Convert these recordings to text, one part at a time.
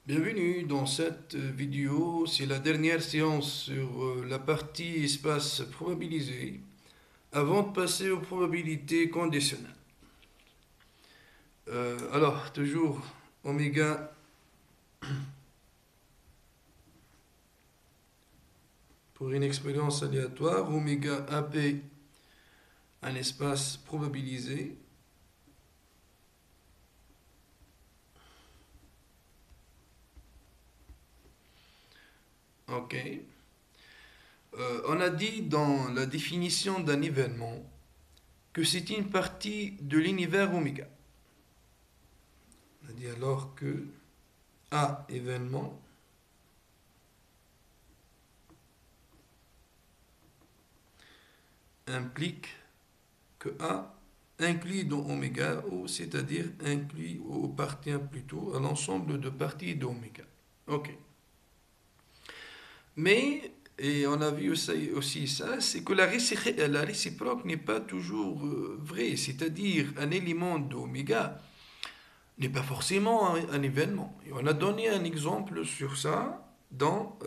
Bienvenue dans cette vidéo, c'est la dernière séance sur la partie espace probabilisé avant de passer aux probabilités conditionnelles. Alors, toujours oméga pour une expérience aléatoire, oméga AP, un espace probabilisé. Ok. On a dit dans la définition d'un événement que c'est une partie de l'univers oméga. On a dit alors que A événement implique que A inclut dans oméga, ou c'est-à-dire inclut ou appartient plutôt à l'ensemble de parties d'oméga. Ok. Mais, et on a vu aussi ça, c'est que la réciproque n'est pas toujours vraie, c'est-à-dire un élément d'oméga n'est pas forcément un événement. Et on a donné un exemple sur ça dans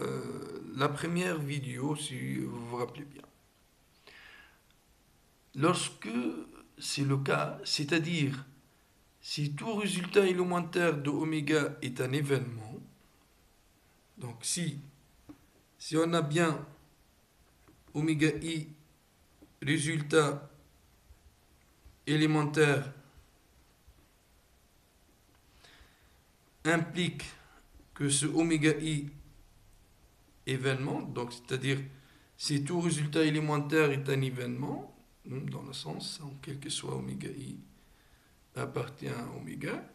la première vidéo, si vous vous rappelez bien. Lorsque c'est le cas, c'est-à-dire si tout résultat élémentaire de oméga est un événement, donc si on a bien oméga i résultat élémentaire implique que ce oméga i événement, donc c'est-à-dire si tout résultat élémentaire est un événement, dans le sens, en quel que soit oméga i appartient à oméga,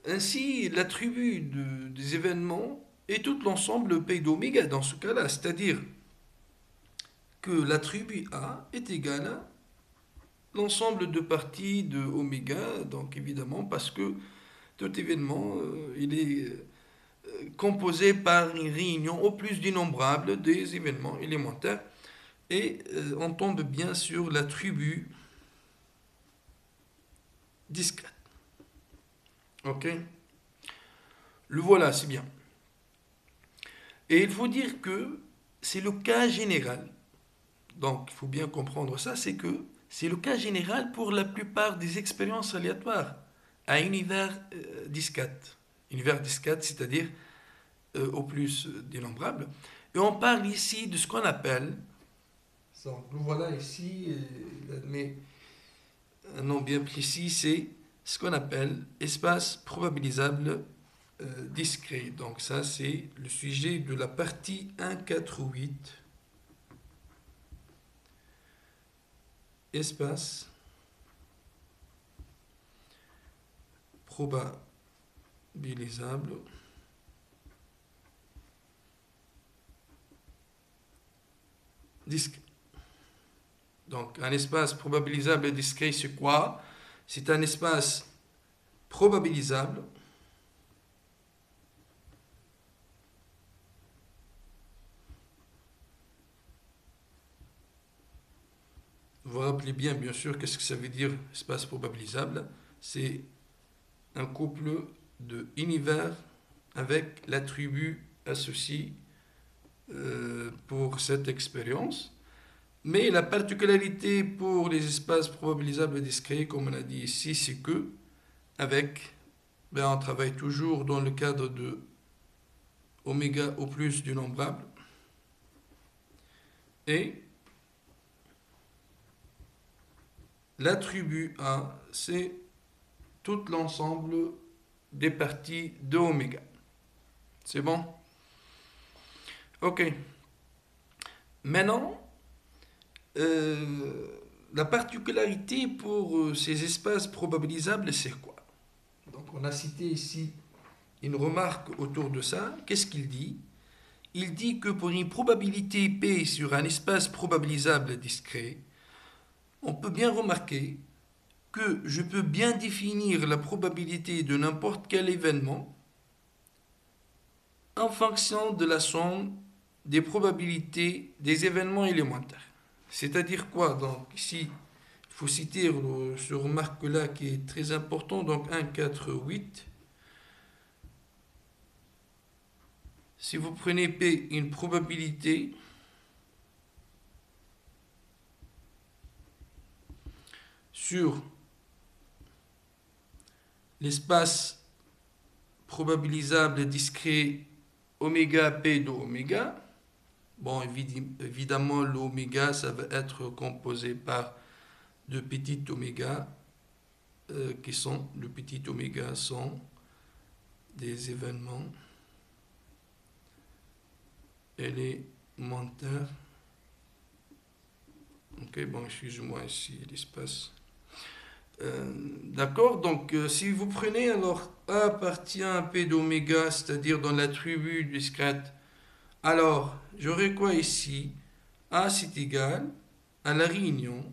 ainsi l'attribut des événements est tout l'ensemble P d'oméga dans ce cas-là, c'est-à-dire que l'attribut A est égal à l'ensemble de parties de oméga, donc évidemment parce que tout événement il est composé par une réunion au plus d'innombrables des événements élémentaires et on tombe bien sur l'attribut discret. Ok. Le voilà, c'est bien. Et il faut dire que c'est le cas général. Donc il faut bien comprendre ça, c'est que c'est le cas général pour la plupart des expériences aléatoires à univers discrète. Univers discrète, c'est-à-dire au plus d'innombrables. Et on parle ici de ce qu'on appelle, donc nous voilà ici, mais un nom bien précis, c'est ce qu'on appelle espace probabilisable discret. Donc ça, c'est le sujet de la partie 1,4,8. Espace probabilisable discret. Donc un espace probabilisable discret, c'est quoi? C'est un espace probabilisable vous vous rappelez bien sûr, qu'est-ce que ça veut dire espace probabilisable? C'est un couple de univers avec l'attribut associé pour cette expérience. Mais la particularité pour les espaces probabilisables discrets, comme on a dit ici, c'est que on travaille toujours dans le cadre de oméga au plus du nombrable. Et l'attribut A, c'est tout l'ensemble des parties de oméga. C'est bon? Ok. Maintenant, la particularité pour ces espaces probabilisables, c'est quoi? Donc on a cité ici une remarque autour de ça. Qu'est-ce qu'il dit? Il dit que pour une probabilité P sur un espace probabilisable discret, on peut bien remarquer que je peux bien définir la probabilité de n'importe quel événement en fonction de la somme des probabilités des événements élémentaires. C'est-à-dire quoi? Donc ici, il faut citer ce remarque-là qui est très important, donc 1, 4, 8. Si vous prenez P, une probabilité sur l'espace probabilisable discret oméga P de oméga, bon, évidemment, l'oméga, ça va être composé par de petits oméga, le petit oméga sont des événements élémentaires. Ok, bon, excusez-moi ici l'espace. D'accord, donc si vous prenez alors A appartient à P d'oméga, c'est-à-dire dans l'attribut discrète, alors j'aurai quoi ici? A c'est égal à la réunion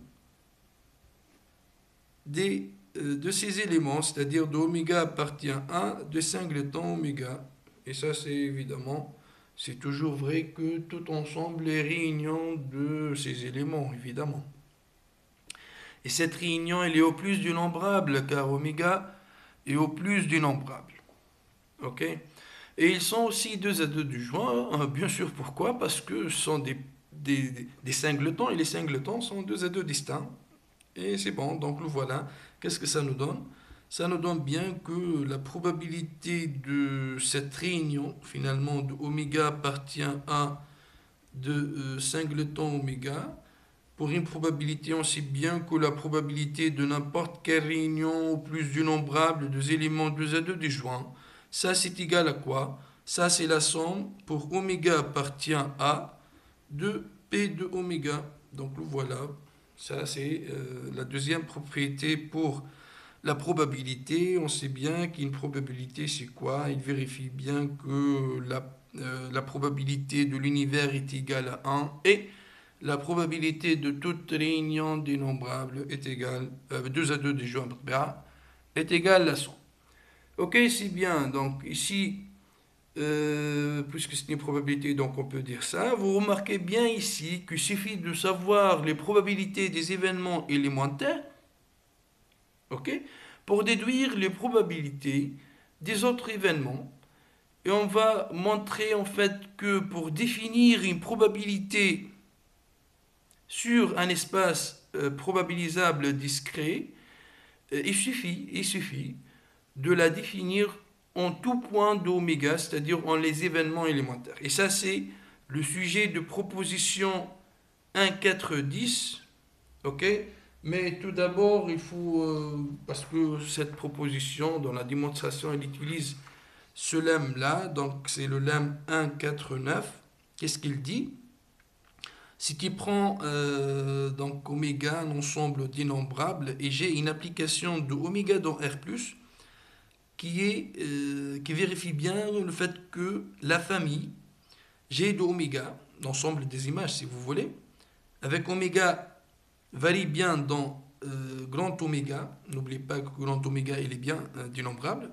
de ces éléments, c'est-à-dire d'oméga appartient à de singleton oméga. Et ça c'est évidemment, c'est toujours vrai que tout ensemble les réunions de ces éléments, évidemment. Et cette réunion, elle est au plus du nombrable, car oméga est au plus du nombrable. Ok? Et ils sont aussi 2 à 2 du joint, hein, bien sûr, pourquoi? Parce que ce sont des singletons, et les singletons sont 2 à 2 distincts. Et c'est bon, donc le voilà. Qu'est-ce que ça nous donne? Ça nous donne bien que la probabilité de cette réunion, finalement, de oméga appartient à de singleton oméga. Pour une probabilité, on sait bien que la probabilité de n'importe quelle réunion au plus du nombrable des éléments 2 à 2 disjoints, ça c'est égal à quoi? Ça c'est la somme pour oméga appartient à de P de oméga. Donc le voilà. Ça c'est la deuxième propriété pour la probabilité. On sait bien qu'une probabilité c'est quoi? Il vérifie bien que la probabilité de l'univers est égale à 1 et la probabilité de toute réunion dénombrable est égale, 2 à 2 des joints est égale à 100. Ok, c'est bien. Donc ici, puisque c'est une probabilité, donc on peut dire ça. Vous remarquez bien ici qu'il suffit de savoir les probabilités des événements élémentaires, ok, pour déduire les probabilités des autres événements. Et on va montrer en fait que pour définir une probabilité sur un espace probabilisable discret, il suffit de la définir en tout point d'oméga, c'est-à-dire en les événements élémentaires. Et ça, c'est le sujet de proposition 1, 4, 10. Ok? Mais tout d'abord, il faut, parce que cette proposition, dans la démonstration, elle utilise ce lemme-là, donc c'est le lemme 1, 4, 9. Qu'est-ce qu'il dit? Si tu prends donc oméga, un ensemble d'innombrables, et j'ai une application de oméga dans R+, qui vérifie bien le fait que la famille G de oméga, l'ensemble des images si vous voulez, avec oméga varie bien dans grand oméga, n'oubliez pas que grand oméga il est bien d'innombrable,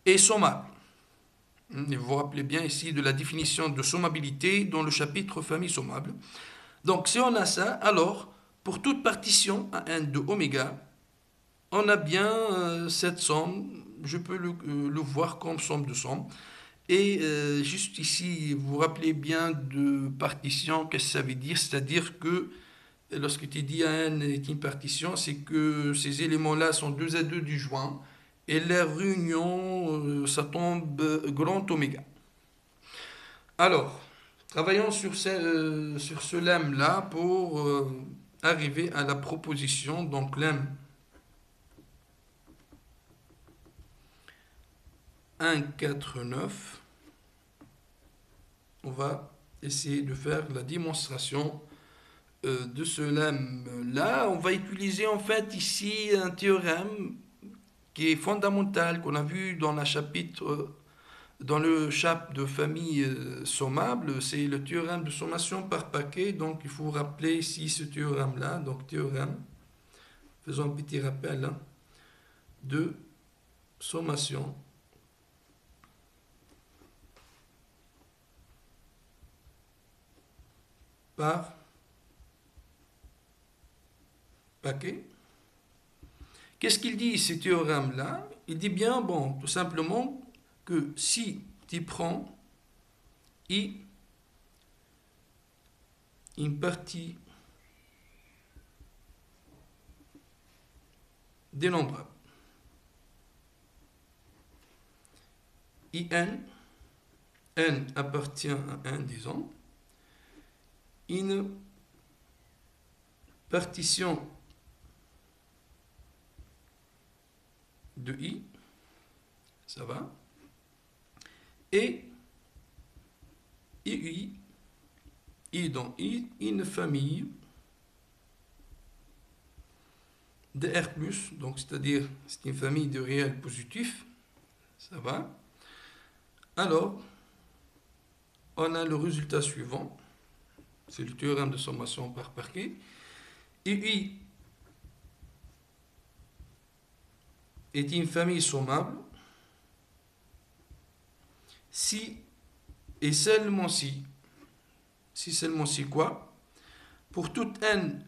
et sommable. Et vous vous rappelez bien ici de la définition de sommabilité dans le chapitre famille sommable. Donc, si on a ça, alors, pour toute partition à n de oméga, on a bien cette somme, je peux le voir comme somme de sommes. Et juste ici, vous vous rappelez bien de partition, qu'est-ce que ça veut dire? C'est-à-dire que lorsque tu dis n est une partition, c'est que ces éléments-là sont 2 à 2 du joint, et leur réunion, ça tombe grand oméga. Alors, travaillons sur ce lemme-là pour arriver à la proposition. Donc, lemme 1, 4, 9. On va essayer de faire la démonstration de ce lemme-là. On va utiliser en fait ici un théorème qui est fondamental, qu'on a vu dans dans le chapitre de famille sommable, c'est le théorème de sommation par paquet. Donc il faut rappeler ici ce théorème-là. Donc théorème, faisons un petit rappel, hein, de sommation par paquet. Qu'est-ce qu'il dit ce théorème-là? Il dit bien, bon, tout simplement, que si tu prends I une partie dénombrable. IN, N appartient à 1, disons, une partition de I, ça va, et I dans I, une famille de R+, donc c'est-à-dire c'est une famille de réels positifs, ça va. Alors, on a le résultat suivant, c'est le théorème de sommation par Parquet. UI est une famille sommable si et seulement si quoi? Pour toute n,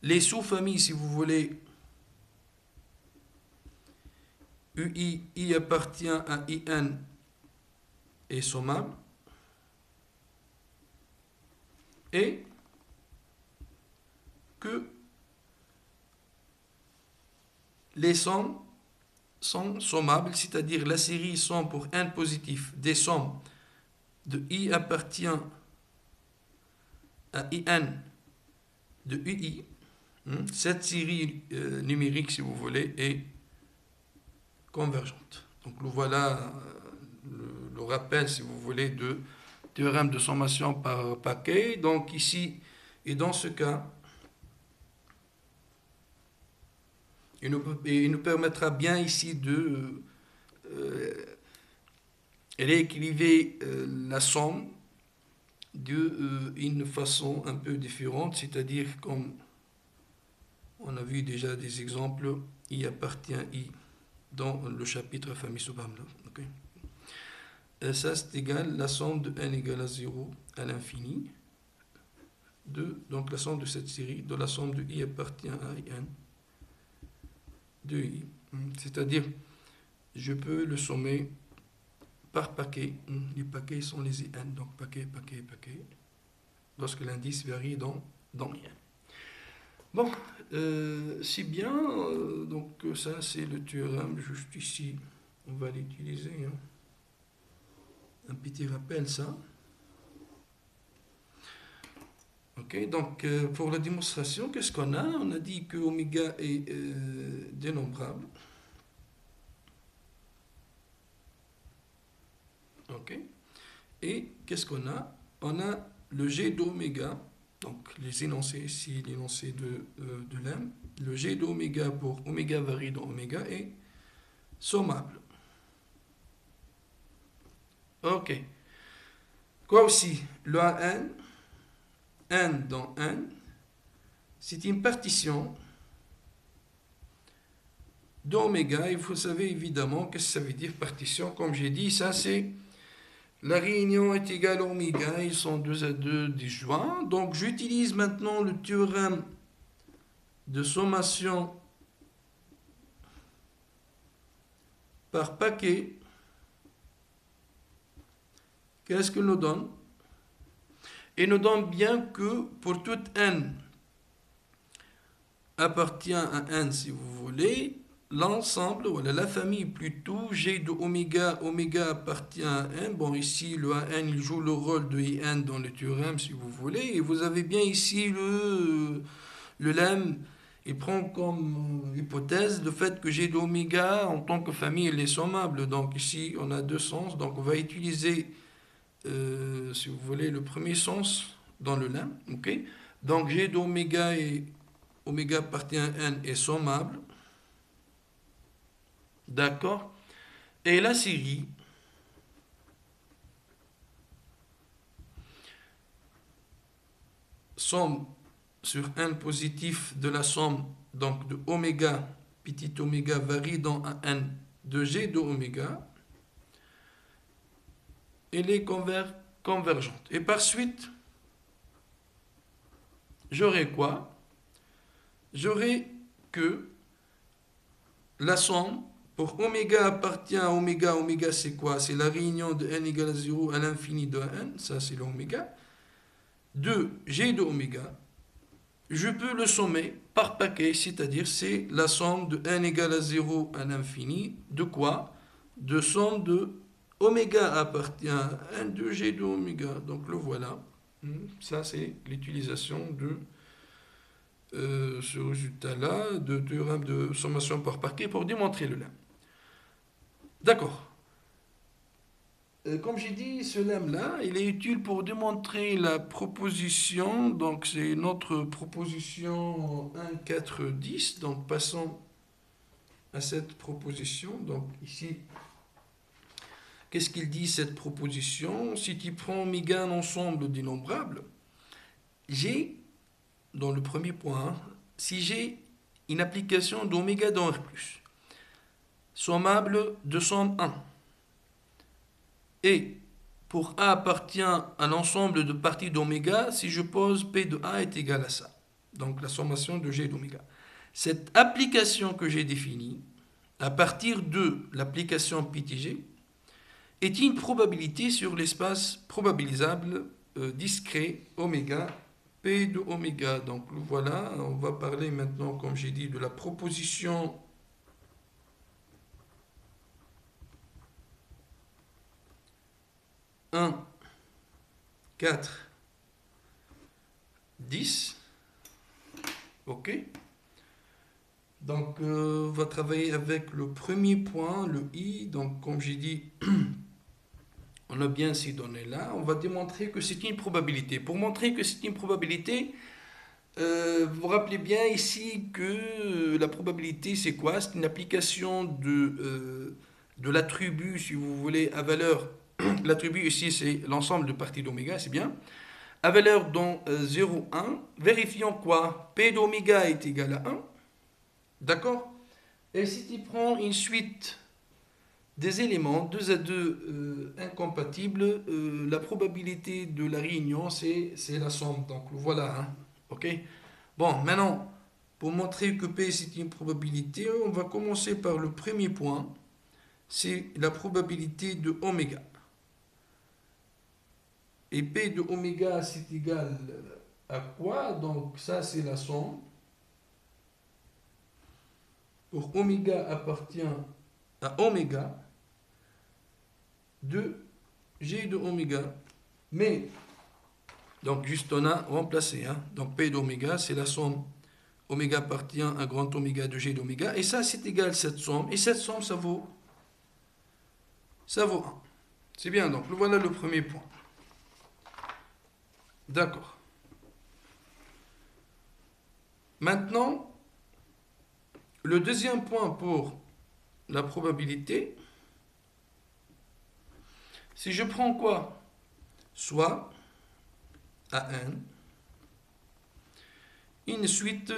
les sous-familles, si vous voulez, I appartient à IN est sommable, et que les sommes sont sommables, c'est-à-dire la série somme pour n positif des sommes de I appartient à IN de UI, cette série numérique, si vous voulez, est convergente. Donc voilà le rappel, si vous voulez, de théorème de sommation par paquet. Donc ici, et dans ce cas, il nous permettra bien ici de rééquilibrer la somme d'une façon un peu différente, c'est-à-dire comme on a vu déjà des exemples, I appartient à I dans le chapitre famille sommable. Okay. Ça c'est égal la somme de n égale à 0 à l'infini, donc la somme de cette série de la somme de I appartient à n de I. C'est-à-dire, je peux le sommer par paquet. Les paquets sont les IN, donc paquet, paquet, paquet, lorsque l'indice varie dans IN. Bon, c'est bien, donc ça c'est le théorème, juste ici, on va l'utiliser. Un petit rappel, ça. Ok, donc pour la démonstration, qu'est-ce qu'on a? On a dit que oméga est dénombrable. Ok. Et qu'est-ce qu'on a? On a le G d'oméga, donc les énoncés ici, l'énoncé de l'M. Le G d'oméga pour oméga varie dans oméga est sommable. Ok. Quoi aussi? Le AN, N dans N, c'est une partition d'oméga. Et vous savez évidemment qu'est-ce que ça veut dire partition. Comme j'ai dit, ça c'est la réunion est égale à oméga, ils sont 2 à 2 disjoints. Donc j'utilise maintenant le théorème de sommation par paquet. Qu'est-ce qu'il nous donne? Il nous donne bien que pour toute n appartient à n, si vous voulez, l'ensemble, voilà, la famille plutôt, G de oméga, oméga appartient à n. Bon, ici, le AN, il joue le rôle de IN dans le théorème, si vous voulez. Et vous avez bien ici le lemme, il prend comme hypothèse le fait que G de oméga, en tant que famille, elle est sommable. Donc ici, on a deux sens. Donc on va utiliser, si vous voulez, le premier sens dans le lemme. Okay. Donc G d'oméga et oméga appartient à n est sommable. D'accord? Et la série somme sur n positif de la somme donc de oméga, petit oméga varie dans un n de G de oméga, elle est convergente. Et par suite, j'aurai quoi? J'aurai que la somme pour oméga appartient à oméga, oméga c'est quoi? C'est la réunion de n égale à 0 à l'infini de n, ça c'est l'oméga, de g de oméga, je peux le sommer par paquet, c'est-à-dire c'est la somme de n égale à 0 à l'infini, de quoi? De somme de oméga appartient à n de g de oméga, donc le voilà. Ça c'est l'utilisation de ce résultat-là, de théorème de sommation par paquet pour démontrer le lemme. D'accord. Comme j'ai dit, ce lemme-là, il est utile pour démontrer la proposition. Donc, c'est notre proposition 1, 4, 10. Donc, passons à cette proposition. Donc, ici, qu'est-ce qu'il dit cette proposition? Si tu prends oméga un ensemble d'innombrables, j'ai, dans le premier point, si j'ai une application d'oméga dans R+, sommable de somme 1, et pour A appartient à l'ensemble de parties d'oméga, si je pose P de A est égal à ça. Donc la sommation de G d'oméga. Cette application que j'ai définie, à partir de l'application PTG, est une probabilité sur l'espace probabilisable discret oméga, P de oméga. Donc voilà, on va parler maintenant, comme j'ai dit, de la proposition 1, 4, 10. OK. Donc, on va travailler avec le premier point, le I. Donc, comme j'ai dit, on a bien ces données-là. On va démontrer que c'est une probabilité. Pour montrer que c'est une probabilité, vous vous rappelez bien ici que la probabilité, c'est quoi? C'est une application de l'attribut, si vous voulez, à valeur. L'attribut ici, c'est l'ensemble de parties d'oméga, c'est bien. À valeur dans 0, 1, vérifions quoi? P d'oméga est égal à 1. D'accord? Et si tu prends une suite des éléments 2 à 2 incompatibles, la probabilité de la réunion, c'est la somme. Donc voilà. Hein. OK? Bon, maintenant, pour montrer que P c'est une probabilité, on va commencer par le premier point. C'est la probabilité de oméga. Et P de oméga, c'est égal à quoi? Donc ça, c'est la somme. Pour oméga appartient à oméga de G de oméga. Mais, donc juste on a remplacé. Hein? Donc P d'oméga, c'est la somme. Oméga appartient à grand oméga de G d'oméga. Et ça, c'est égal à cette somme. Et cette somme, ça vaut 1. C'est bien, donc voilà le premier point. D'accord. Maintenant, le deuxième point pour la probabilité, si je prends quoi? Soit AN, une suite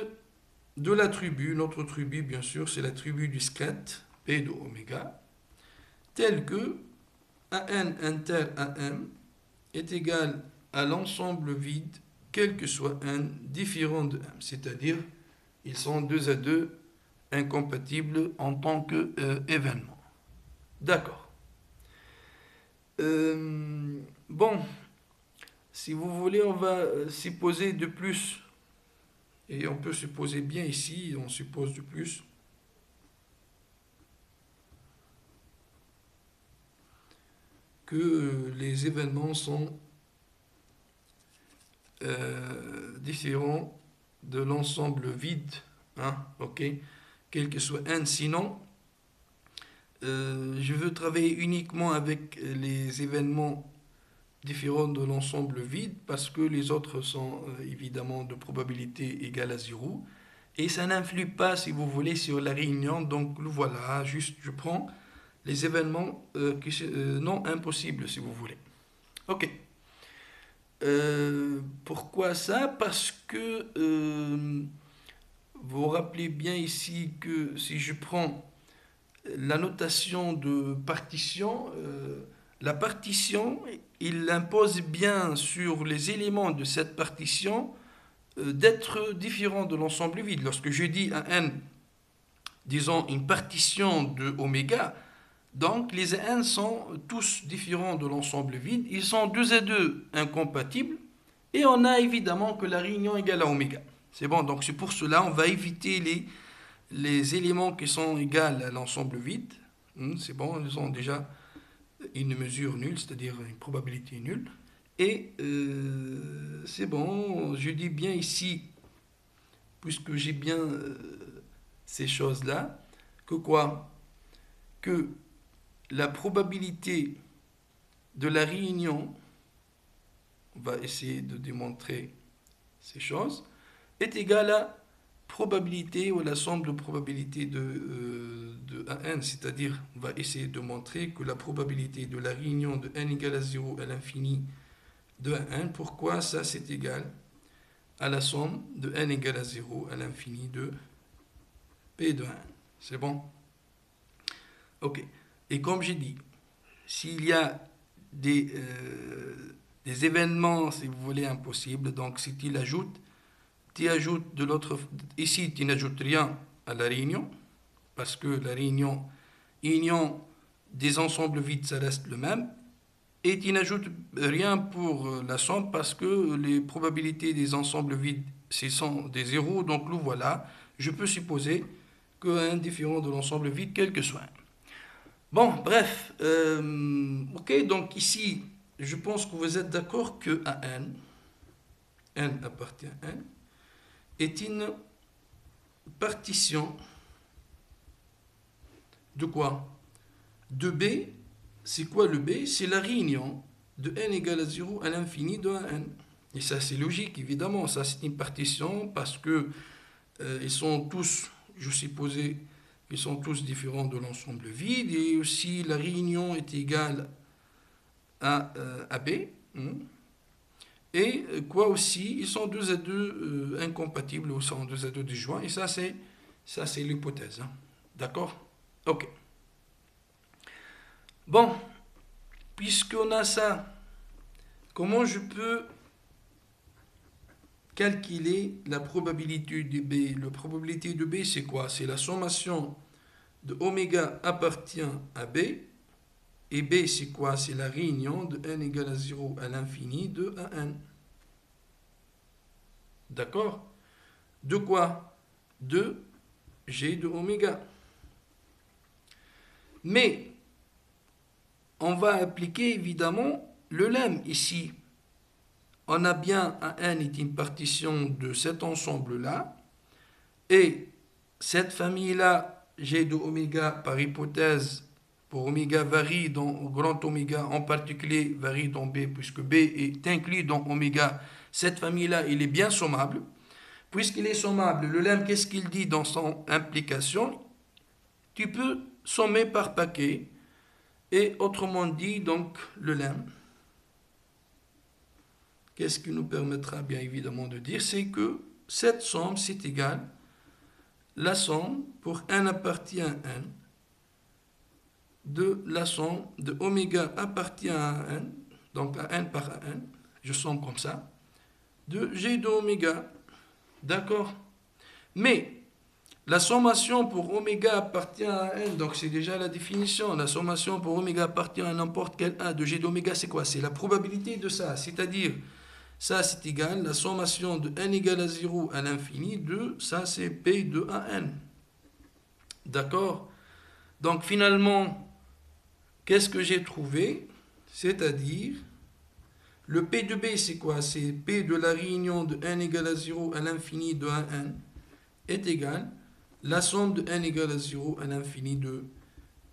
de l'attribut, notre attribut bien sûr, c'est l'attribut discrète, P de oméga, tel que AN inter AM est égal à l'ensemble vide, quel que soit N, différent de M. C'est-à-dire, ils sont 2 à 2 incompatibles en tant qu'événement. D'accord. Bon, si vous voulez, on va supposer de plus. Et on peut supposer bien ici, on suppose de plus. Que les événements sont différents de l'ensemble vide, hein, ok, quel que soit n. Sinon, je veux travailler uniquement avec les événements différents de l'ensemble vide parce que les autres sont évidemment de probabilité égale à 0 et ça n'influe pas, si vous voulez, sur la réunion. Donc voilà, juste je prends les événements non impossibles, si vous voulez. Ok. Pourquoi ça? Parce que vous vous rappelez bien ici que si je prends la notation de partition, la partition, il impose bien sur les éléments de cette partition d'être différents de l'ensemble vide. Lorsque je dis à n, disons, une partition de oméga, donc les n sont tous différents de l'ensemble vide, ils sont 2 et 2 incompatibles, et on a évidemment que la réunion égale à oméga. C'est bon, donc c'est pour cela on va éviter les éléments qui sont égaux à l'ensemble vide. C'est bon, ils ont déjà une mesure nulle, c'est-à-dire une probabilité nulle. Et c'est bon, je dis bien ici, puisque j'ai bien ces choses-là, que quoi? Que la probabilité de la réunion, on va essayer de démontrer ces choses, est égale à probabilité ou la somme de probabilité de n, c'est-à-dire on va essayer de montrer que la probabilité de la réunion de n égale à 0 à l'infini de n, pourquoi ça c'est égal à la somme de n égale à 0 à l'infini de p de n. C'est bon? Ok. Et comme j'ai dit, s'il y a des événements, si vous voulez, impossibles, donc si tu ajoutes de l'autre, ici tu n'ajoutes rien à la réunion, parce que la réunion des ensembles vides, ça reste le même, et tu n'ajoutes rien pour la somme, parce que les probabilités des ensembles vides, ce sont des zéros, donc nous voilà, je peux supposer qu'un différent de l'ensemble vide, quel que soit. Bon, bref, ok, donc ici, je pense que vous êtes d'accord que n appartient à n, est une partition de quoi? De B. C'est quoi le B? C'est la réunion de n égale à 0 à l'infini de n. Et ça, c'est logique, évidemment. Ça, c'est une partition parce que ils sont tous, je supposais, ils sont tous différents de l'ensemble vide. Et aussi, la réunion est égale à B. Et quoi aussi, ils sont 2 à 2 incompatibles, ou sont 2 à 2 disjoints. Et ça, c'est l'hypothèse. D'accord? Ok. Bon, puisqu'on a ça, comment je peux calculer la probabilité de B? La probabilité de B, c'est quoi? C'est la sommation de oméga appartient à B. Et B, c'est quoi? C'est la réunion de n égale à 0 à l'infini de n. D'accord? De quoi? De G de oméga. Mais, on va appliquer évidemment le lemme ici. On a bien un n est une partition de cet ensemble-là, et cette famille-là, G de oméga, par hypothèse, pour oméga varie dans grand oméga, en particulier varie dans B, puisque B est inclus dans oméga, cette famille-là, il est bien sommable. Puisqu'il est sommable, le lemme, qu'est-ce qu'il dit dans son implication? Tu peux sommer par paquet, et autrement dit, donc, le lemme, qu'est-ce qui nous permettra bien évidemment de dire? C'est que cette somme, c'est égal à la somme pour n appartient à n de la somme de oméga appartient à n, donc à n par n, je somme comme ça, de g de oméga. D'accord? Mais la sommation pour oméga appartient à n, donc c'est déjà la définition. La sommation pour oméga appartient à n'importe quel a de g d'oméga, c'est quoi? C'est la probabilité de ça, c'est-à-dire ça c'est égal, la sommation de n égale à 0 à l'infini de, ça c'est p de an. D'accord? Donc finalement, qu'est-ce que j'ai trouvé? C'est-à-dire, le p de b c'est quoi? C'est p de la réunion de n égale à 0 à l'infini de an est égal la somme de n égale à 0 à l'infini de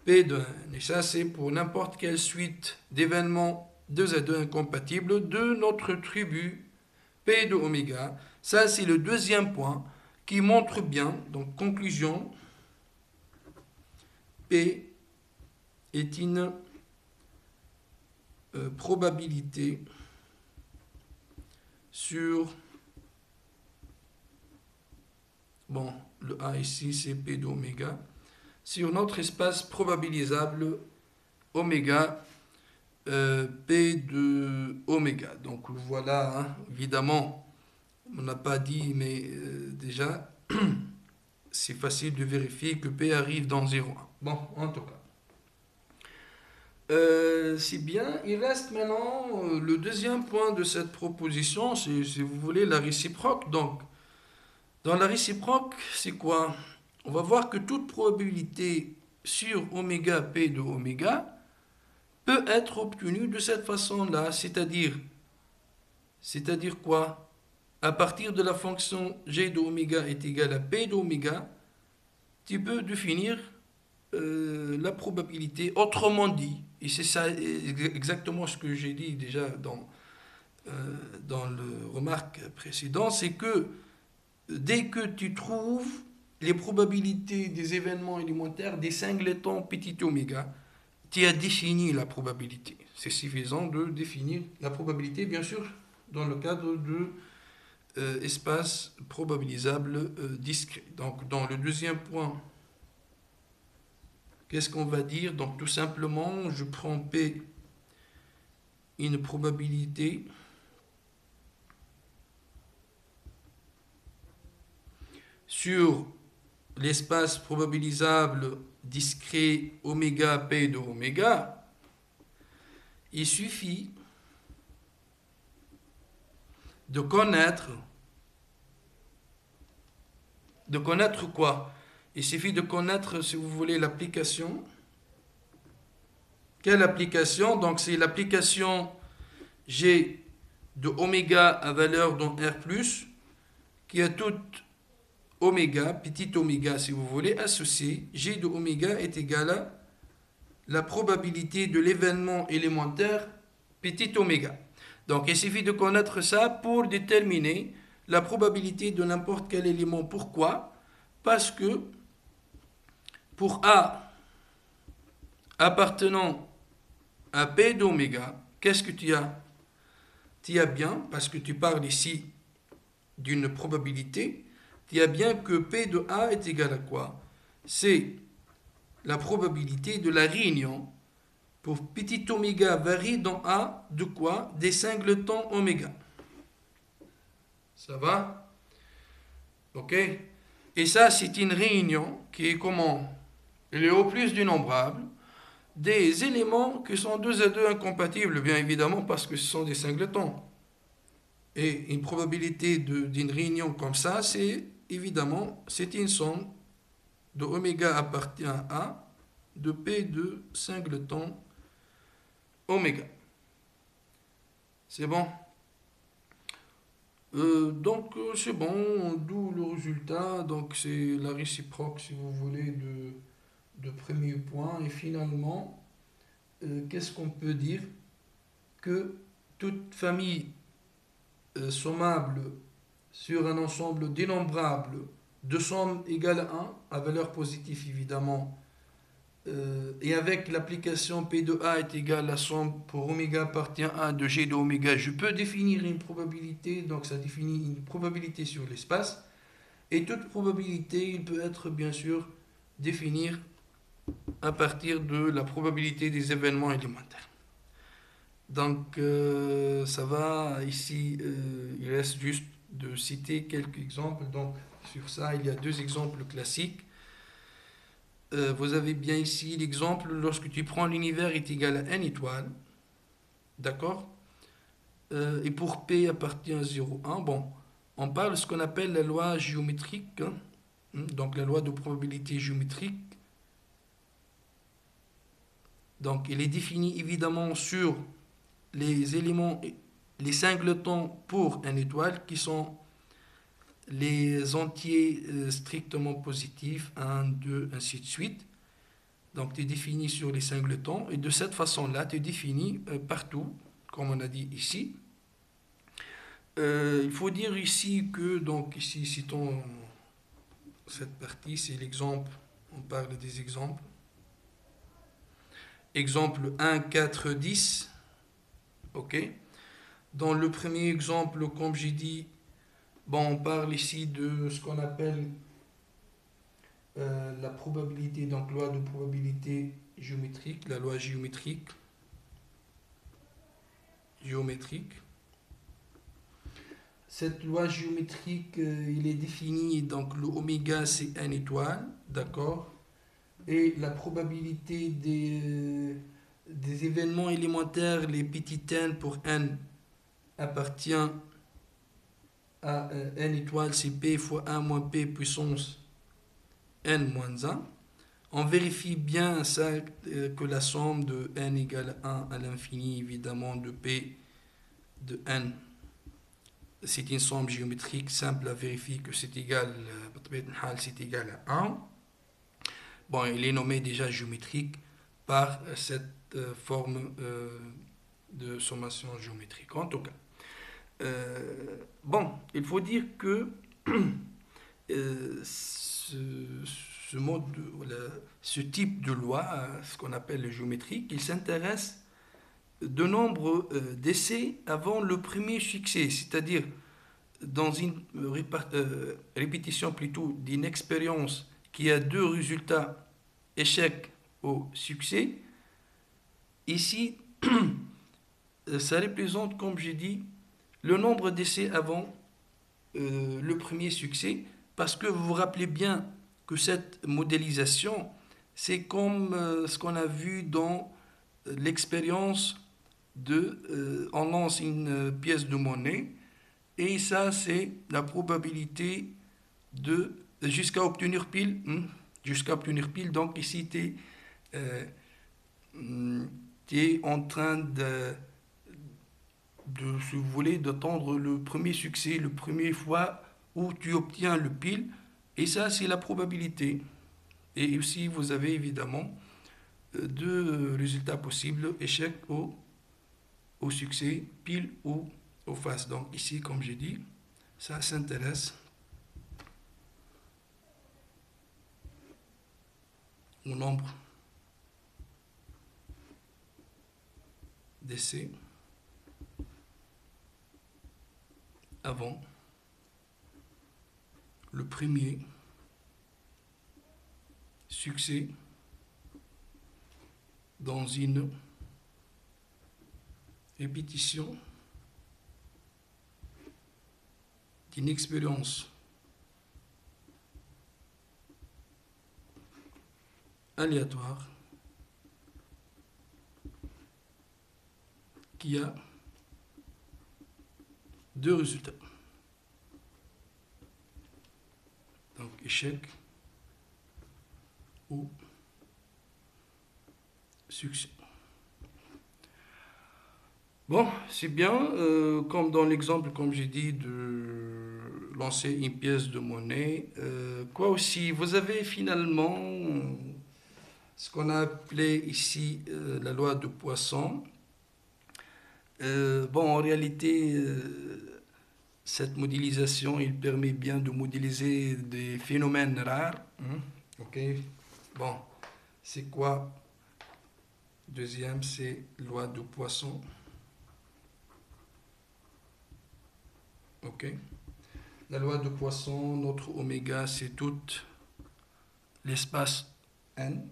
p de n. Et ça c'est pour n'importe quelle suite d'événements 2 à 2 incompatibles de notre tribu P de oméga. Ça, c'est le deuxième point qui montre bien, donc conclusion, P est une probabilité sur, bon, le A ici, c'est P d'oméga, sur notre espace probabilisable oméga P de oméga. Donc voilà, hein, évidemment, on n'a pas dit, mais déjà, c'est facile de vérifier que P arrive dans 0,1. Bon, en tout cas. C'est bien. Il reste maintenant le deuxième point de cette proposition, c'est, si vous voulez, la réciproque. Donc, dans la réciproque, c'est quoi? On va voir que toute probabilité sur oméga P de oméga peut être obtenue de cette façon-là, c'est-à-dire quoi? À partir de la fonction g de oméga est égal à P de oméga, tu peux définir la probabilité, autrement dit, et c'est ça exactement ce que j'ai dit déjà dans le remarque précédente, c'est que dès que tu trouves les probabilités des événements élémentaires des singletons petit oméga, tu as défini la probabilité. C'est suffisant de définir la probabilité, bien sûr, dans le cadre de espace probabilisable discret. Donc, dans le deuxième point, qu'est-ce qu'on va dire? Donc, tout simplement, je prends P, une probabilité sur l'espace probabilisable discret oméga P de oméga. Il suffit de connaître quoi? Il suffit de connaître, si vous voulez, l'application. Quelle application? Donc, c'est l'application G de oméga à valeur dans R+, qui a toute oméga, petit oméga si vous voulez, associé. G de oméga est égal à la probabilité de l'événement élémentaire petit oméga. Donc, il suffit de connaître ça pour déterminer la probabilité de n'importe quel élément. Pourquoi? Parce que pour A appartenant à P d'oméga, qu'est-ce que tu as? Tu as bien, parce que tu parles ici d'une probabilité, tu as bien que P de A est égal à quoi? C'est la probabilité de la réunion pour petit oméga varie dans A de quoi? Des singletons oméga. Ça va? Ok? Et ça, c'est une réunion qui est comment? Elle est au plus du nombrable des éléments qui sont 2 à 2 incompatibles, bien évidemment, parce que ce sont des singletons. Et une probabilité d'une réunion comme ça, c'est évidemment, c'est une somme de oméga appartient à A de P de singleton oméga. C'est bon? Donc c'est bon, d'où le résultat. Donc c'est la réciproque, si vous voulez, de premier point. Et finalement, qu'est-ce qu'on peut dire? Que toute famille sommable sur un ensemble dénombrable de sommes égales à 1, à valeur positive évidemment, et avec l'application P de A est égal à la somme pour oméga appartient à 1 de G de oméga, je peux définir une probabilité, donc ça définit une probabilité sur l'espace, et toute probabilité, il peut être bien sûr définir à partir de la probabilité des événements élémentaires. Donc ça va, ici il reste juste de citer quelques exemples, donc sur ça il y a 2 exemples classiques. Vous avez bien ici l'exemple lorsque tu prends l'univers est égal à n étoiles, d'accord? Et pour P appartient à 0,1, bon, on parle de ce qu'on appelle la loi géométrique, hein, donc la loi de probabilité géométrique. Donc il est défini évidemment sur les éléments, les singletons pour une étoile qui sont les entiers strictement positifs, 1, 2, ainsi de suite. Donc tu définis sur les singletons et de cette façon-là, tu définis partout, comme on a dit ici. Il faut dire ici que, donc ici, citons cette partie, c'est l'exemple, on parle des exemples. Exemple 1, 4, 10. Ok. Dans le premier exemple, comme j'ai dit, bon, on parle ici de ce qu'on appelle la probabilité, donc loi de probabilité géométrique, la loi géométrique. cette loi géométrique, il est défini, donc le oméga c'est n étoile, d'accord? Et la probabilité des événements élémentaires, les petits n pour n, appartient à n étoile, c'est p fois 1 moins p puissance n moins 1. On vérifie bien ça, que la somme de n égale 1 à l'infini, évidemment, de p de n, c'est une somme géométrique simple à vérifier que c'est égal, c'est égal à 1. Bon, il est nommé déjà géométrique par cette forme de sommation géométrique. En tout cas, bon, il faut dire que ce mode, ce type de loi, ce qu'on appelle le géométrique, il s'intéresse de nombre d'essais avant le premier succès, c'est-à-dire dans une répétition plutôt d'une expérience qui a deux résultats, échec ou succès. Ici, ça représente, comme j'ai dit, le nombre d'essais avant le premier succès, parce que vous vous rappelez bien que cette modélisation, c'est comme ce qu'on a vu dans l'expérience on lance une pièce de monnaie, et ça c'est la probabilité de jusqu'à obtenir pile, jusqu'à obtenir pile. Donc ici tu es en train si vous voulez, d'attendre le premier succès, le premier fois où tu obtiens le pile, et ça c'est la probabilité. Et aussi vous avez évidemment deux résultats possibles, échec au succès, pile ou au face. Donc ici, comme j'ai dit, ça s'intéresse au nombre d'essais avant le premier succès dans une répétition d'une expérience aléatoire qui a deux résultats. Donc échec ou succès. Bon, c'est bien, comme dans l'exemple, comme j'ai dit, de lancer une pièce de monnaie. Quoi aussi, vous avez finalement ce qu'on a appelé ici la loi de Poisson. Bon, en réalité, cette modélisation, il permet bien de modéliser des phénomènes rares. Ok. Bon, c'est quoi? Deuxième, c'est loi de Poisson. Ok. La loi de Poisson, notre oméga, c'est tout l'espace n.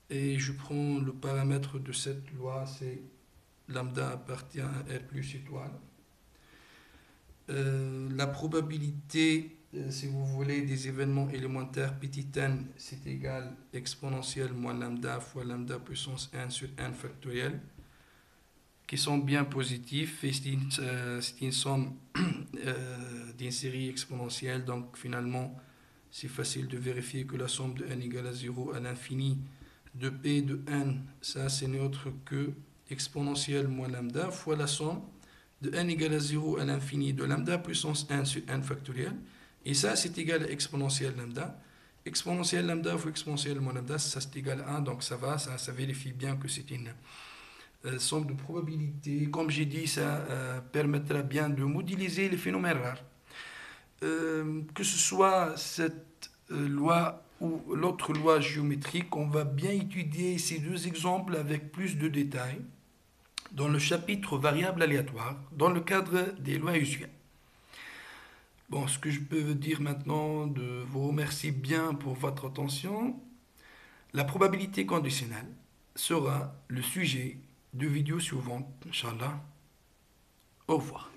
Et je prends le paramètre de cette loi, c'est lambda appartient à R plus étoile. La probabilité, si vous voulez, des événements élémentaires petit n, c'est égal exponentielle moins lambda fois lambda puissance n sur n factoriel, qui sont bien positifs, et c'est une somme d'une série exponentielle. Donc finalement, c'est facile de vérifier que la somme de n égale à 0 à l'infini de p de n, ça c'est n'est autre que exponentielle moins lambda fois la somme de n égale à 0 à l'infini de lambda puissance 1 sur n factoriel. Et ça, c'est égal à exponentielle lambda. Exponentielle lambda fois exponentielle moins lambda, ça c'est égal à 1. Donc ça va, ça vérifie bien que c'est une somme de probabilité. Comme j'ai dit, ça permettra bien de modéliser les phénomènes rares. Que ce soit cette loi ou l'autre loi géométrique, on va bien étudier ces deux exemples avec plus de détails dans le chapitre variables aléatoires, dans le cadre des lois usuelles. Bon, ce que je peux dire maintenant, de vous remercier bien pour votre attention. La probabilité conditionnelle sera le sujet de vidéo suivante, Inch'Allah. Au revoir.